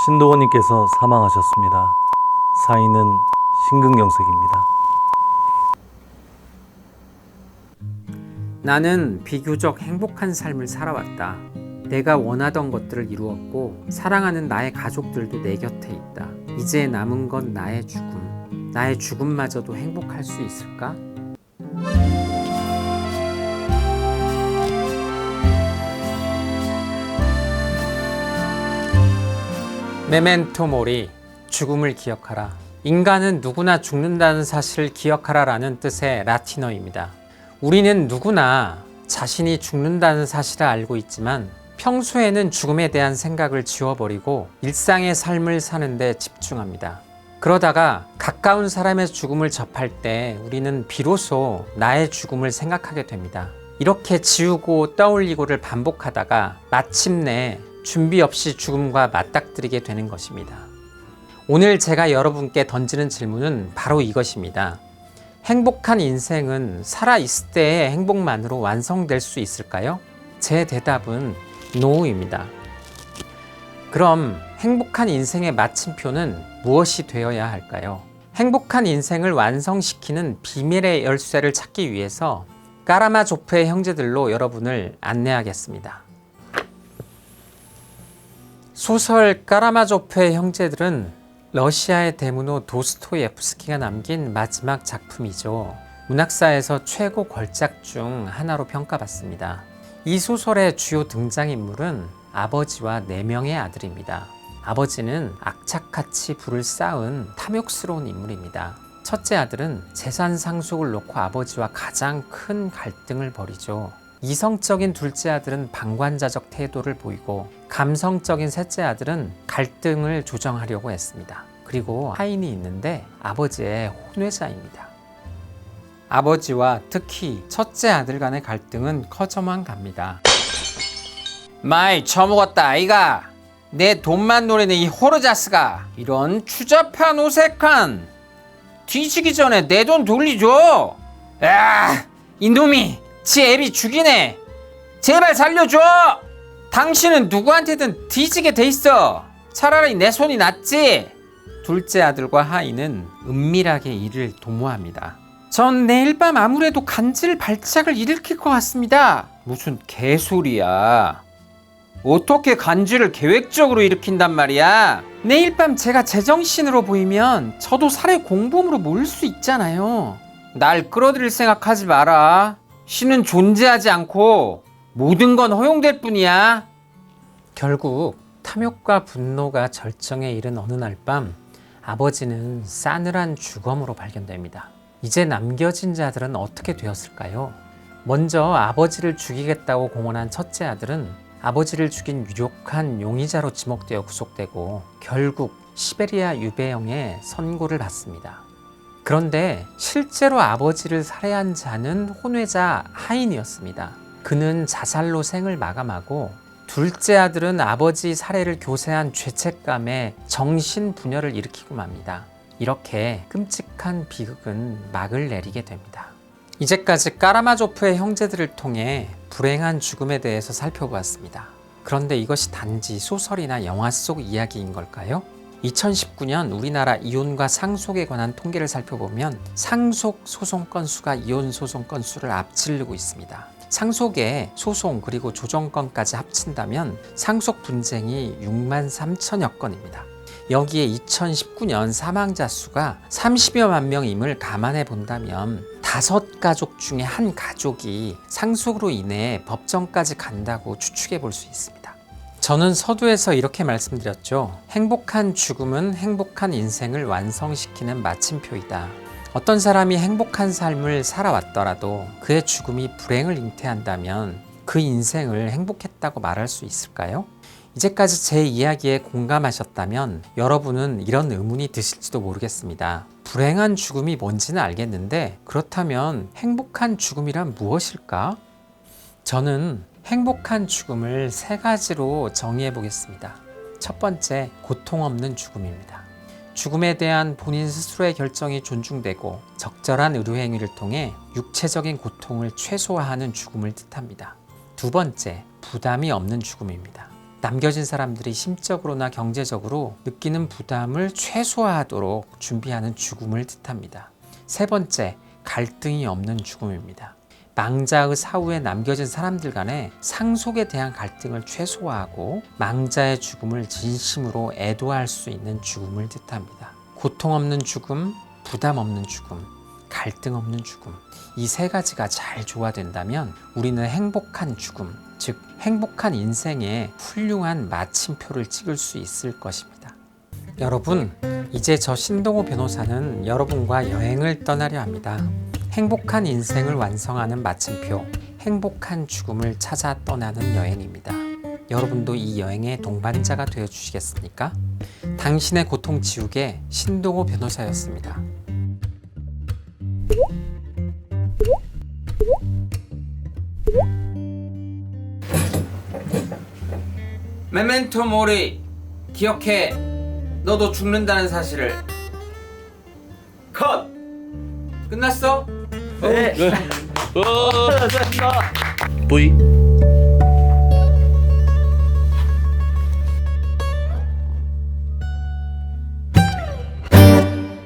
신도원님께서 사망하셨습니다. 사인은 심근경색입니다. 나는 비교적 행복한 삶을 살아왔다. 내가 원하던 것들을 이루었고 사랑하는 나의 가족들도 내 곁에 있다. 이제 남은 건 나의 죽음. 나의 죽음마저도 행복할 수 있을까? 메멘토 모리, 죽음을 기억하라. 인간은 누구나 죽는다는 사실을 기억하라라는 뜻의 라틴어입니다. 우리는 누구나 자신이 죽는다는 사실을 알고 있지만 평소에는 죽음에 대한 생각을 지워버리고 일상의 삶을 사는 데 집중합니다. 그러다가 가까운 사람의 죽음을 접할 때 우리는 비로소 나의 죽음을 생각하게 됩니다. 이렇게 지우고 떠올리고를 반복하다가 마침내 준비 없이 죽음과 맞닥뜨리게 되는 것입니다. 오늘 제가 여러분께 던지는 질문은 바로 이것입니다. 행복한 인생은 살아있을 때의 행복만으로 완성될 수 있을까요? 제 대답은 NO입니다. 그럼 행복한 인생의 마침표는 무엇이 되어야 할까요? 행복한 인생을 완성시키는 비밀의 열쇠를 찾기 위해서 까라마조프의 형제들로 여러분을 안내하겠습니다. 소설 까라마조프의 형제들은 러시아의 대문호 도스토예프스키가 남긴 마지막 작품이죠. 문학사에서 최고 걸작 중 하나로 평가받습니다. 이 소설의 주요 등장인물은 아버지와 4명의 아들입니다. 아버지는 악착같이 부를 쌓은 탐욕스러운 인물입니다. 첫째 아들은 재산 상속을 놓고 아버지와 가장 큰 갈등을 벌이죠. 이성적인 둘째 아들은 방관자적 태도를 보이고 감성적인 셋째 아들은 갈등을 조정하려고 했습니다. 그리고 하인이 있는데 아버지의 혼외자입니다. 아버지와 특히 첫째 아들 간의 갈등은 커져만 갑니다. 마이 처먹었다 아이가. 내 돈만 노리는 이 호르자스가 이런 추잡한 오색한 뒤지기 전에 내 돈 돌리줘. 야, 이놈이 지 애비 죽이네. 제발 살려줘. 당신은 누구한테든 뒤지게 돼 있어. 차라리 내 손이 낫지. 둘째 아들과 하인은 은밀하게 이를 도모합니다. 전 내일 밤 아무래도 간질 발작을 일으킬 것 같습니다. 무슨 개소리야. 어떻게 간질을 계획적으로 일으킨단 말이야. 내일 밤 제가 제정신으로 보이면 저도 살해 공범으로 몰릴 수 있잖아요. 날 끌어들일 생각하지 마라. 신은 존재하지 않고 모든 건 허용될 뿐이야. 결국 탐욕과 분노가 절정에 이른 어느 날 밤 아버지는 싸늘한 주검으로 발견됩니다. 이제 남겨진 자들은 어떻게 되었을까요? 먼저 아버지를 죽이겠다고 공언한 첫째 아들은 아버지를 죽인 유력한 용의자로 지목되어 구속되고 결국 시베리아 유배형의 선고를 받습니다. 그런데 실제로 아버지를 살해한 자는 혼외자 하인이었습니다. 그는 자살로 생을 마감하고 둘째 아들은 아버지 살해를 교세한 죄책감에 정신분열을 일으키고 맙니다. 이렇게 끔찍한 비극은 막을 내리게 됩니다. 이제까지 까라마조프의 형제들을 통해 불행한 죽음에 대해서 살펴보았습니다. 그런데 이것이 단지 소설이나 영화 속 이야기인 걸까요? 2019년 우리나라 이혼과 상속에 관한 통계를 살펴보면 상속 소송 건수가 이혼 소송 건수를 앞지르고 있습니다. 상속의 소송 그리고 조정건까지 합친다면 상속 분쟁이 6만 3천여 건입니다. 여기에 2019년 사망자 수가 30여만 명임을 감안해 본다면 5가족 중에 한 가족이 상속으로 인해 법정까지 간다고 추측해 볼 수 있습니다. 저는 서두에서 이렇게 말씀드렸죠. 행복한 죽음은 행복한 인생을 완성시키는 마침표이다. 어떤 사람이 행복한 삶을 살아왔더라도 그의 죽음이 불행을 잉태한다면 그 인생을 행복했다고 말할 수 있을까요? 이제까지 제 이야기에 공감하셨다면 여러분은 이런 의문이 드실지도 모르겠습니다. 불행한 죽음이 뭔지는 알겠는데 그렇다면 행복한 죽음이란 무엇일까? 저는 행복한 죽음을 3가지로 정의해 보겠습니다. 첫 번째, 고통 없는 죽음입니다. 죽음에 대한 본인 스스로의 결정이 존중되고 적절한 의료 행위를 통해 육체적인 고통을 최소화하는 죽음을 뜻합니다. 두 번째, 부담이 없는 죽음입니다. 남겨진 사람들이 심적으로나 경제적으로 느끼는 부담을 최소화하도록 준비하는 죽음을 뜻합니다. 세 번째, 갈등이 없는 죽음입니다. 망자의 사후에 남겨진 사람들 간의 상속에 대한 갈등을 최소화하고 망자의 죽음을 진심으로 애도할 수 있는 죽음을 뜻합니다. 고통 없는 죽음, 부담 없는 죽음, 갈등 없는 죽음, 이 세 가지가 잘 조화된다면 우리는 행복한 죽음, 즉 행복한 인생에 훌륭한 마침표를 찍을 수 있을 것입니다. 여러분, 이제 저 신동호 변호사는 여러분과 여행을 떠나려 합니다. 행복한 인생을 완성하는 마침표, 행복한 죽음을 찾아 떠나는 여행입니다. 여러분도 이 여행의 동반자가 되어 주시겠습니까? 당신의 고통 지우개 신동호 변호사였습니다. 메멘토 모리, 기억해. 너도 죽는다는 사실을. 컷. 끝났어? V